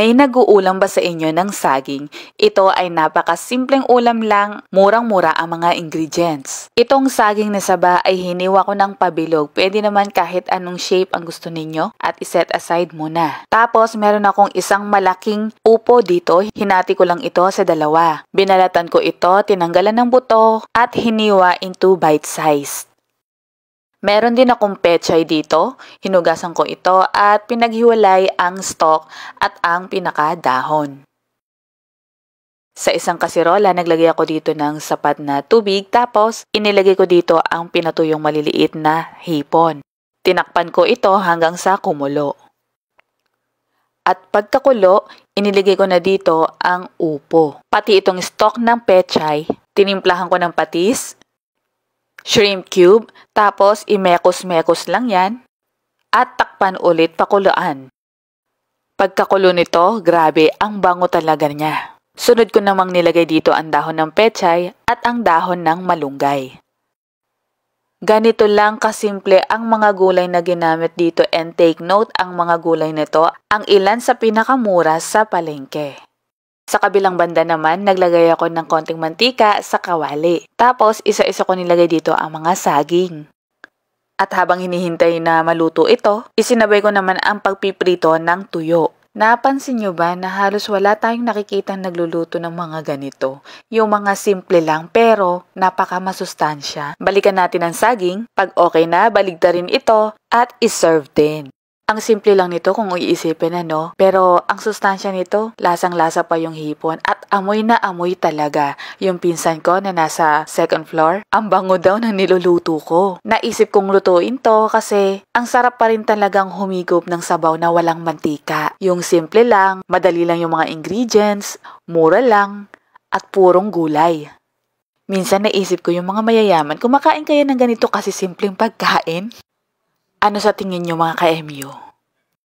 May nag-uulam ba sa inyo ng saging? Ito ay napakasimpleng ulam lang, murang-mura ang mga ingredients. Itong saging na saba ay hiniwa ko ng pabilog. Pwede naman kahit anong shape ang gusto ninyo at iset aside muna. Tapos meron akong isang malaking upo dito. Hinati ko lang ito sa dalawa. Binalatan ko ito, tinanggalan ng buto at hiniwa into bite size. Meron din akong pechay dito, hinugasan ko ito at pinaghiwalay ang stalk at ang pinakadahon. Sa isang kasirola, naglagay ako dito ng sapat na tubig tapos inilagay ko dito ang pinatuyong maliliit na hipon. Tinakpan ko ito hanggang sa kumulo. At pagkakulo, inilagay ko na dito ang upo. Pati itong stalk ng pechay, tinimplahan ko ng patis, shrimp cube, tapos imekos-mekos lang yan, at takpan ulit pakuluan. Pagkakulo nito, grabe, ang bango talaga niya. Sunod ko namang nilagay dito ang dahon ng pechay at ang dahon ng malunggay. Ganito lang kasimple ang mga gulay na ginamit dito and take note ang mga gulay nito ang ilan sa pinakamura sa palengke. Sa kabilang banda naman, naglagay ako ng konting mantika sa kawali. Tapos, isa-isa ko nilagay dito ang mga saging. At habang hinihintay na maluto ito, isinabay ko naman ang pagpiprito ng tuyo. Napansin nyo ba na halos wala tayong nakikitang nagluluto ng mga ganito? Yung mga simple lang pero napaka-masustansya. Balikan natin ang saging. Pag okay na, baligtarin ito at iserve din. Ang simple lang nito kung iisipin pero ang sustansya nito, lasang-lasa pa yung hipon at amoy na amoy talaga. Yung pinsan ko na nasa second floor, ang bango daw ng niluluto ko. Naisip kong lutuin to kasi ang sarap pa rin talagang humigop ng sabaw na walang mantika. Yung simple lang, madali lang yung mga ingredients, mura lang, at purong gulay. Minsan naisip ko yung mga mayayaman, kumakain kaya ng ganito kasi simpleng pagkain? Ano sa tingin nyo mga ka-MU?